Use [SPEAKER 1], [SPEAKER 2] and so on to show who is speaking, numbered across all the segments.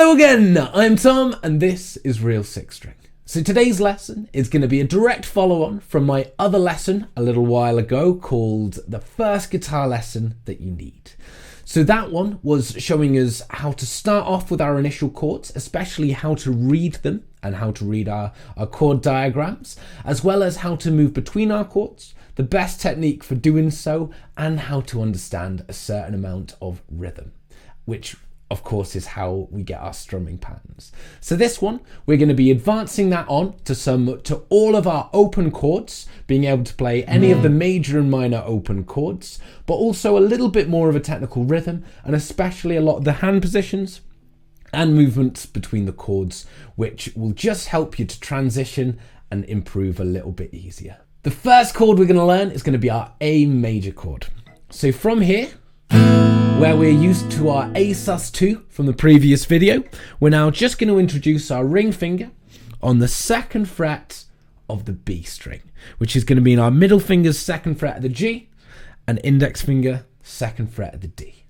[SPEAKER 1] Hello again, I'm Tom and this is Real Six String. So today's lesson is going to be a direct follow-on from my other lesson a little while ago called The First Guitar Lesson That You Need. So that one was showing us how to start off with our initial chords, especially how to read them and how to read our chord diagrams, as well as how to move between our chords, the best technique for doing so, and how to understand a certain amount of rhythm, which of course is how we get our strumming patterns. So this one, we're going to be advancing that on to all of our open chords, being able to play any of the major and minor open chords, but also a little bit more of a technical rhythm, and especially a lot of the hand positions and movements between the chords, which will just help you to transition and improve a little bit easier. The first chord we're going to learn is going to be our A major chord. So from here, where we're used to our A sus2 from the previous video, we're now just going to introduce our ring finger on the second fret of the B string, which is going to be in our middle finger's second fret of the G and index finger second fret of the D.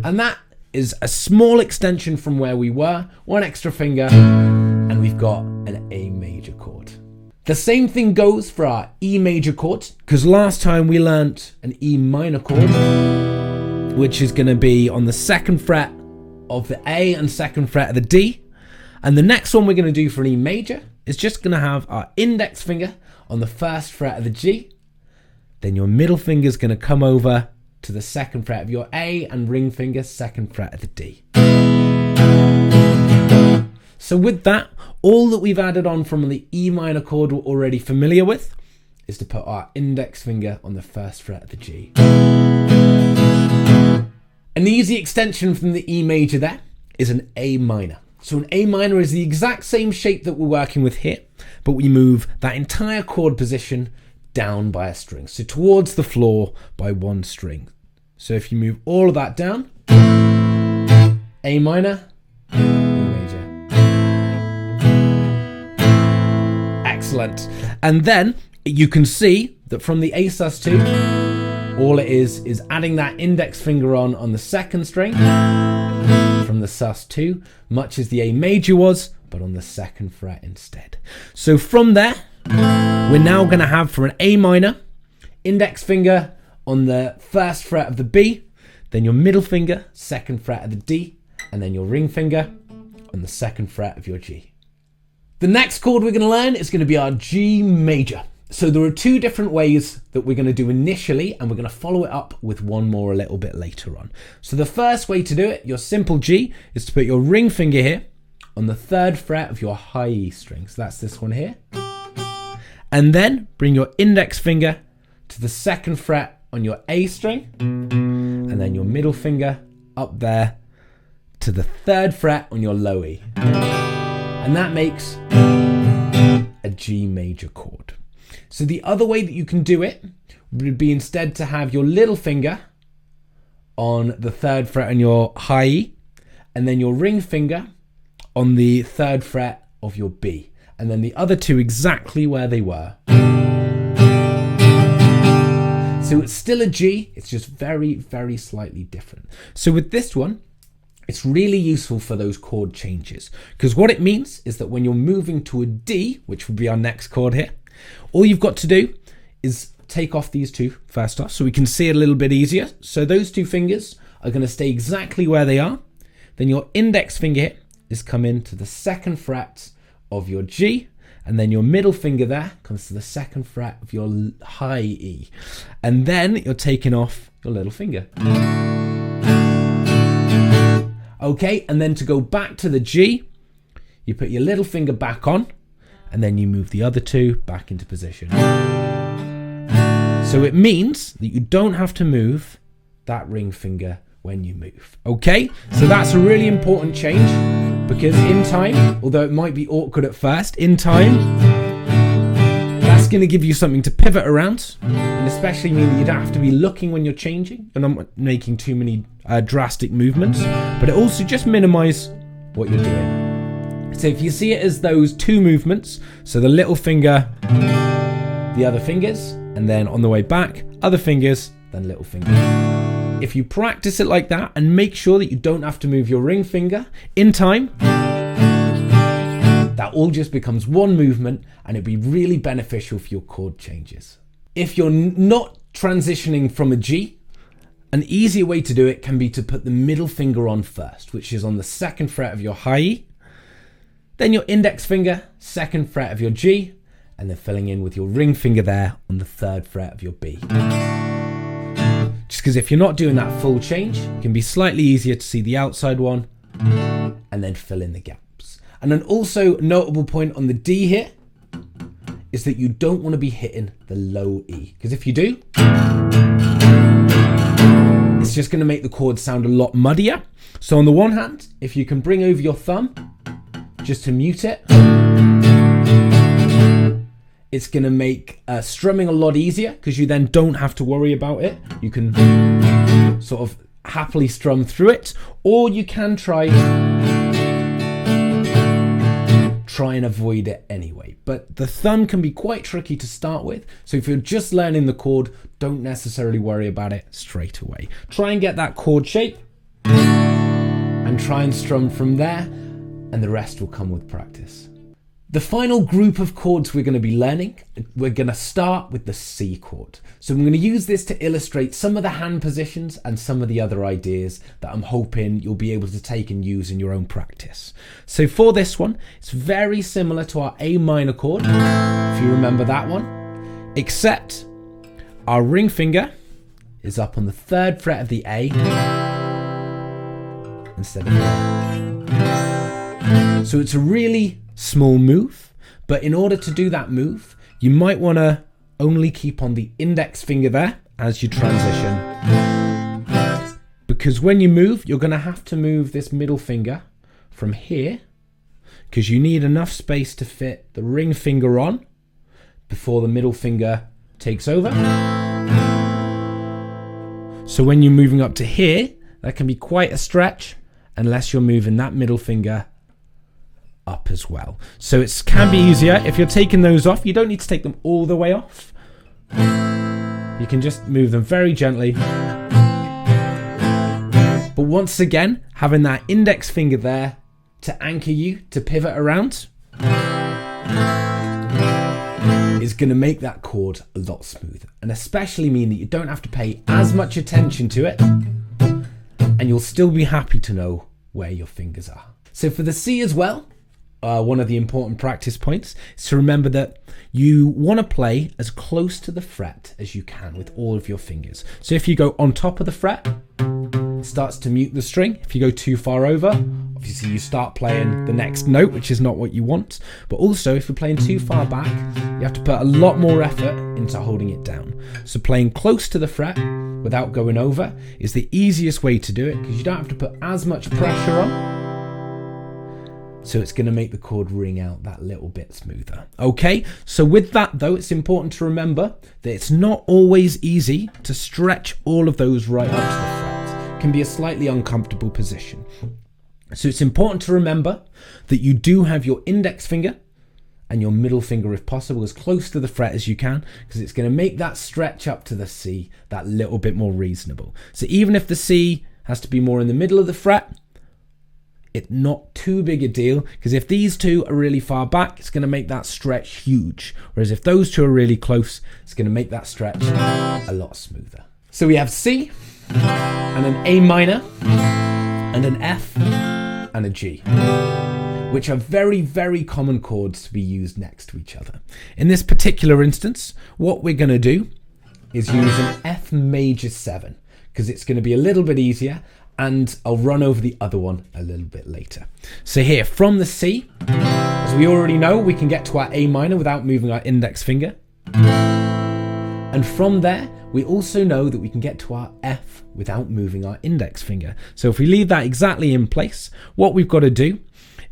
[SPEAKER 1] And that is a small extension from where we were, one extra finger, and we've got an A major chord. The same thing goes for our E major chord, because last time we learnt an E minor chord, which is going to be on the second fret of the A and second fret of the D. And the next one we're going to do for an E major is just going to have our index finger on the first fret of the G. Then your middle finger is going to come over to the second fret of your A and ring finger second fret of the D. So with that, all that we've added on from the E minor chord we're already familiar with is to put our index finger on the first fret of the G. An easy extension from the E major there is an A minor. So an A minor is the exact same shape that we're working with here, but we move that entire chord position down by a string. So towards the floor by one string. So if you move all of that down, A minor, E major. Excellent. And then you can see that from the A sus2, all it is adding that index finger on the second string from the sus2, much as the A major was, but on the second fret instead. So from there, we're now going to have for an A minor, index finger on the first fret of the B, then your middle finger, second fret of the D, and then your ring finger on the second fret of your G. The next chord we're going to learn is going to be our G major. So there are two different ways that we're going to do initially, and we're going to follow it up with one more a little bit later on. So the first way to do it, your simple G, is to put your ring finger here on the third fret of your high E string. So that's this one here. And then bring your index finger to the second fret on your A string, and then your middle finger up there to the third fret on your low E. And that makes a G major chord. So the other way that you can do it would be instead to have your little finger on the third fret on your high E, and then your ring finger on the third fret of your B, and then the other two exactly where they were. So it's still a G, it's just very, very slightly different. So with this one, it's really useful for those chord changes, because what it means is that when you're moving to a D, which would be our next chord here, all you've got to do is take off these two first off so we can see it a little bit easier. So those two fingers are going to stay exactly where they are. Then your index finger here is come into the second fret of your G, and then your middle finger there comes to the second fret of your high E. And then you're taking off your little finger. Okay, and then to go back to the G, you put your little finger back on, and then you move the other two back into position. So it means that you don't have to move that ring finger when you move. Okay, so that's a really important change, because in time, although it might be awkward at first, in time, that's going to give you something to pivot around, and especially mean that you don't have to be looking when you're changing. You're not making too many drastic movements, but it also just minimize what you're doing. So if you see it as those two movements, so the little finger, the other fingers, and then on the way back, other fingers, then little finger. If you practice it like that and make sure that you don't have to move your ring finger, in time, that all just becomes one movement and it'd be really beneficial for your chord changes. If you're not transitioning from a G, an easier way to do it can be to put the middle finger on first, which is on the 2nd fret of your high E, then your index finger, 2nd fret of your G, and then filling in with your ring finger there on the 3rd fret of your B. Just because if you're not doing that full change, it can be slightly easier to see the outside one and then fill in the gaps. And an also notable point on the D here is that you don't want to be hitting the low E, because if you do, it's just going to make the chord sound a lot muddier. So on the one hand, if you can bring over your thumb just to mute it, it's going to make strumming a lot easier, because you then don't have to worry about it. You can sort of happily strum through it, or you can try and avoid it anyway. But the thumb can be quite tricky to start with, so if you're just learning the chord, don't necessarily worry about it straight away. Try and get that chord shape and try and strum from there, and the rest will come with practice. The final group of chords we're going to be learning, we're going to start with the C chord. So I'm going to use this to illustrate some of the hand positions and some of the other ideas that I'm hoping you'll be able to take and use in your own practice. So for this one, it's very similar to our A minor chord, if you remember that one, except our ring finger is up on the 3rd fret of the A instead of the. So it's a really small move, but in order to do that move, you might want to only keep on the index finger there as you transition, because when you move, you're going to have to move this middle finger from here, because you need enough space to fit the ring finger on before the middle finger takes over. So when you're moving up to here, that can be quite a stretch unless you're moving that middle finger up as well. So it can be easier if you're taking those off. You don't need to take them all the way off. You can just move them very gently. But once again, having that index finger there to anchor you, to pivot around, is going to make that chord a lot smoother, and especially mean that you don't have to pay as much attention to it, and you'll still be happy to know where your fingers are. So for the C as well, one of the important practice points is to remember that you want to play as close to the fret as you can with all of your fingers. So if you go on top of the fret, it starts to mute the string. If you go too far over, obviously you start playing the next note, which is not what you want. But also, if you're playing too far back, you have to put a lot more effort into holding it down. So playing close to the fret without going over is the easiest way to do it, because you don't have to put as much pressure on. So it's going to make the chord ring out that little bit smoother. Okay, so with that though, it's important to remember that it's not always easy to stretch all of those right up to the fret. It can be a slightly uncomfortable position. So it's important to remember that you do have your index finger and your middle finger, if possible, as close to the fret as you can, because it's going to make that stretch up to the C that little bit more reasonable. So even if the C has to be more in the middle of the fret, it's not too big a deal, because if these two are really far back, it's going to make that stretch huge. Whereas if those two are really close, it's going to make that stretch a lot smoother. So we have C and an A minor and an F and a G, which are very, very common chords to be used next to each other. In this particular instance, what we're going to do is use an F major 7, because it's going to be a little bit easier, and I'll run over the other one a little bit later. So here, from the C, as we already know, we can get to our A minor without moving our index finger. And from there, we also know that we can get to our F without moving our index finger. So if we leave that exactly in place, what we've got to do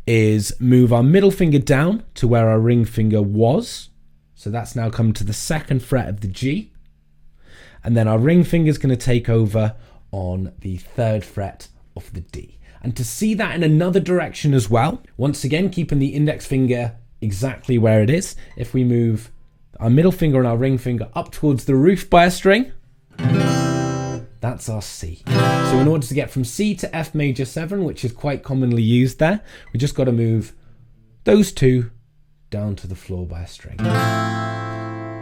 [SPEAKER 1] is move our middle finger down to where our ring finger was. So that's now come to the 2nd fret of the G. And then our ring finger is going to take over on the 3rd fret of the D. And to see that in another direction as well, once again, keeping the index finger exactly where it is, if we move our middle finger and our ring finger up towards the roof by a string, That's our C. So in order to get from C to F major 7, which is quite commonly used there, we just got to move those two down to the floor by a string.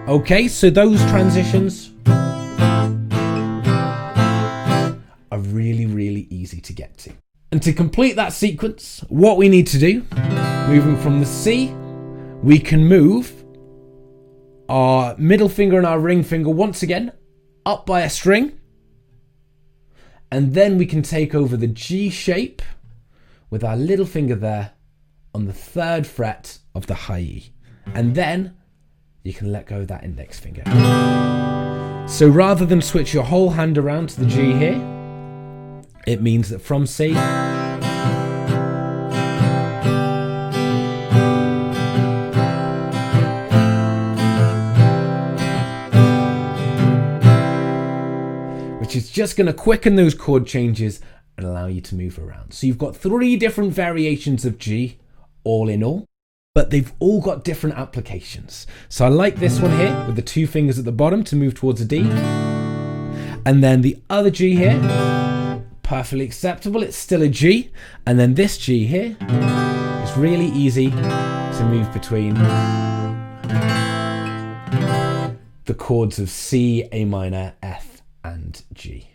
[SPEAKER 1] Okay, so those transitions are really, really easy to get to. And to complete that sequence, what we need to do, moving from the C, we can move our middle finger and our ring finger once again up by a string, and then we can take over the G shape with our little finger there on the 3rd fret of the high E, and then you can let go of that index finger. So rather than switch your whole hand around to the G here, it means that from C, which is just going to quicken those chord changes and allow you to move around. So you've got 3 different variations of G, all in all, but they've all got different applications. So I like this one here with the 2 fingers at the bottom to move towards a D. And then the other G here, perfectly acceptable, it's still a G. And then this G here is really easy to move between the chords of C, A minor, F, and G.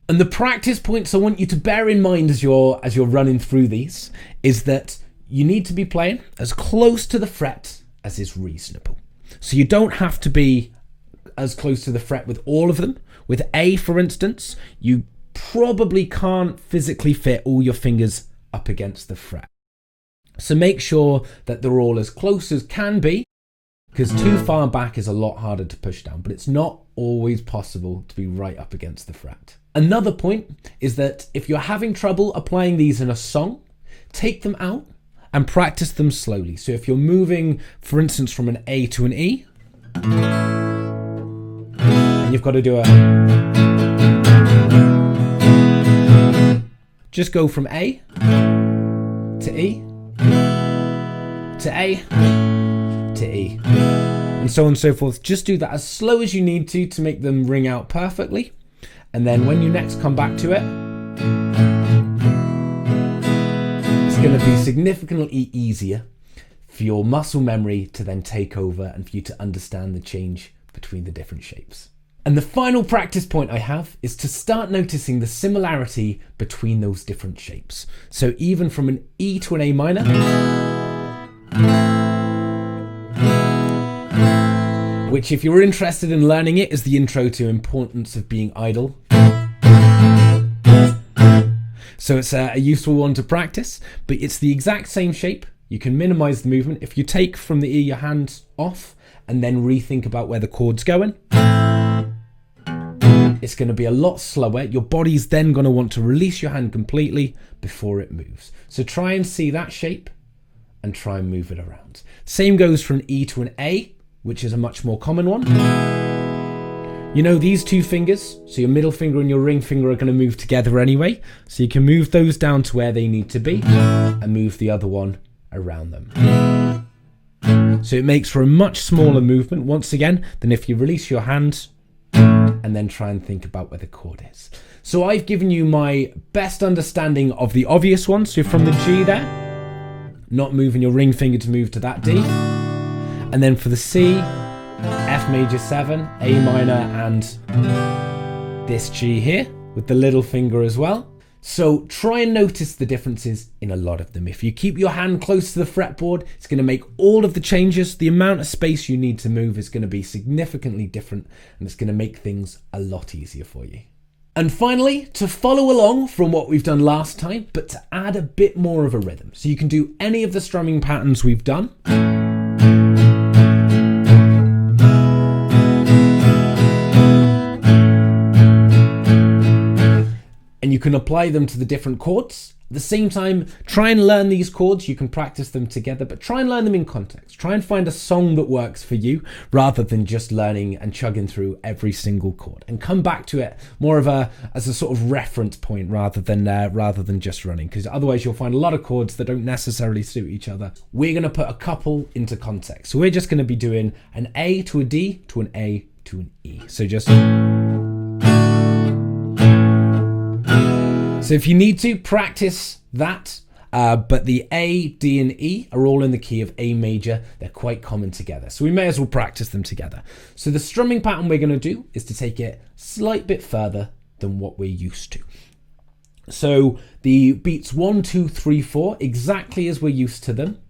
[SPEAKER 1] And the practice points I want you to bear in mind as you're running through these is that you need to be playing as close to the fret as is reasonable. So you don't have to be as close to the fret with all of them. With A, for instance, you probably can't physically fit all your fingers up against the fret. So make sure that they're all as close as can be, because too far back is a lot harder to push down, but it's not always possible to be right up against the fret. Another point is that if you're having trouble applying these in a song, take them out and practice them slowly. So if you're moving, for instance, from an A to an E, and you've got to do just go from A to E to A to E, and so on and so forth. Just do that as slow as you need to make them ring out perfectly. And then when you next come back to it, it's going to be significantly easier for your muscle memory to then take over and for you to understand the change between the different shapes. And the final practice point I have is to start noticing the similarity between those different shapes. So even from an E to an A minor, which if you're interested in learning it is the intro to Importance of Being Idle. So it's a useful one to practice, but it's the exact same shape. You can minimize the movement. If you take from the E your hand off and then rethink about where the chord's going, it's going to be a lot slower. Your body's then going to want to release your hand completely before it moves. So try and see that shape and try and move it around. Same goes from an E to an A, which is a much more common one. You know these 2 fingers, so your middle finger and your ring finger are going to move together anyway, so you can move those down to where they need to be and move the other one around them. So it makes for a much smaller movement, once again, than if you release your hand and then try and think about where the chord is. So I've given you my best understanding of the obvious ones. So from the G there, not moving your ring finger to move to that D. And then for the C, F major 7, A minor, and this G here with the little finger as well. So try and notice the differences in a lot of them. If you keep your hand close to the fretboard, it's going to make all of the changes. The amount of space you need to move is going to be significantly different, and it's going to make things a lot easier for you. And finally, to follow along from what we've done last time, but to add a bit more of a rhythm. So you can do any of the strumming patterns we've done. And you can apply them to the different chords. At the same time, try and learn these chords. You can practice them together, but try and learn them in context. Try and find a song that works for you rather than just learning and chugging through every single chord. And come back to it more of as a sort of reference point rather than just running, because otherwise you'll find a lot of chords that don't necessarily suit each other. We're going to put a couple into context. So we're just going to be doing an A to a D to an A to an E. So just... So if you need to, practice that. But the A, D, and E are all in the key of A major. They're quite common together. So we may as well practice them together. So the strumming pattern we're going to do is to take it a slight bit further than what we're used to. So the beats 1, 2, 3, 4, exactly as we're used to them.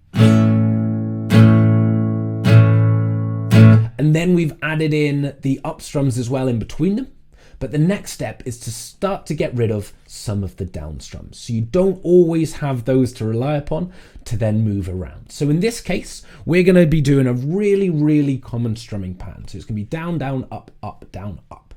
[SPEAKER 1] And then we've added in the up strums as well in between them. But the next step is to start to get rid of some of the down strums. So you don't always have those to rely upon to then move around. So in this case, we're going to be doing a really, really common strumming pattern. So it's going to be down, down, up, up, down, up.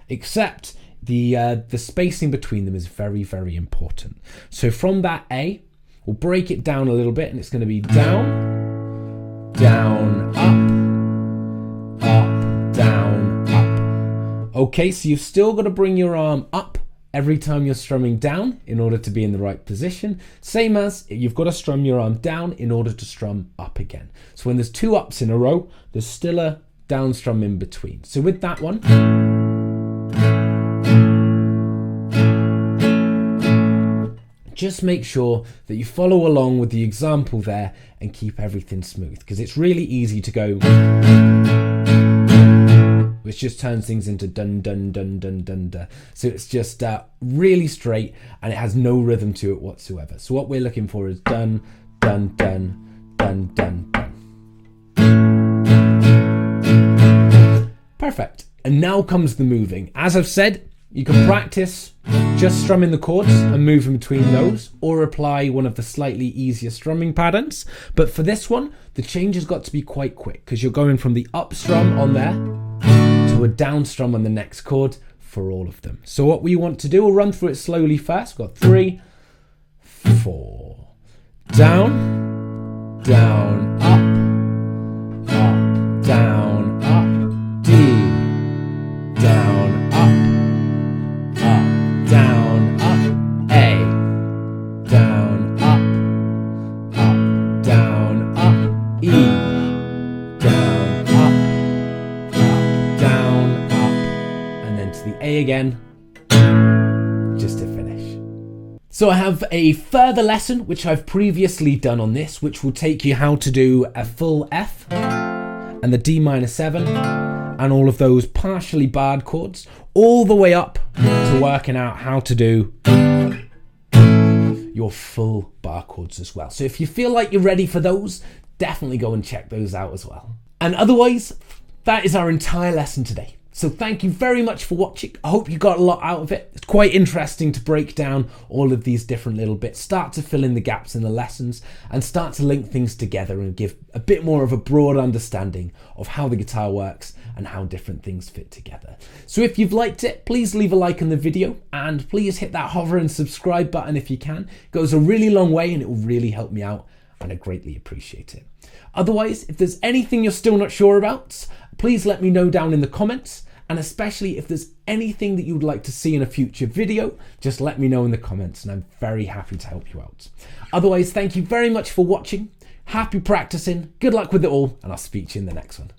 [SPEAKER 1] Except the spacing between them is very, very important. So from that A, we'll break it down a little bit, and it's going to be down, down, up, up, down, up. Okay, so you've still got to bring your arm up every time you're strumming down in order to be in the right position. Same as you've got to strum your arm down in order to strum up again. So when there's two ups in a row, there's still a down strum in between. So with that one, just make sure that you follow along with the example there and keep everything smooth, because it's really easy to go, which just turns things into dun dun dun dun dun dun. So it's just really straight and it has no rhythm to it whatsoever. So what we're looking for is dun dun dun dun dun dun. Perfect. And now comes the moving. As I've said, you can practice just strumming the chords and moving between those, or apply one of the slightly easier strumming patterns. But for this one, the change has got to be quite quick, because you're going from the up strum on there to a down strum on the next chord for all of them. So what we want to do, we'll run through it slowly first. We've got 3, 4, down, down, up, up, down, up, D, down, up, down, up, A, down, up, down, up, E, down, up, down, up, and then to the A again, just to finish. So I have a further lesson which I've previously done on this, which will take you how to do a full F and the D minor 7 and all of those partially barred chords, all the way up to working out how to do your full bar chords as well. So if you feel like you're ready for those, definitely go and check those out as well. And otherwise, that is our entire lesson today. So thank you very much for watching. I hope you got a lot out of it. It's quite interesting to break down all of these different little bits, start to fill in the gaps in the lessons, and start to link things together and give a bit more of a broad understanding of how the guitar works and how different things fit together. So if you've liked it, please leave a like on the video, and please hit that hover and subscribe button if you can. It goes a really long way and it will really help me out, and I greatly appreciate it. Otherwise, if there's anything you're still not sure about, please let me know down in the comments. And especially if there's anything that you would like to see in a future video, just let me know in the comments and I'm very happy to help you out. Otherwise, thank you very much for watching. Happy practicing, good luck with it all, and I'll speak to you in the next one.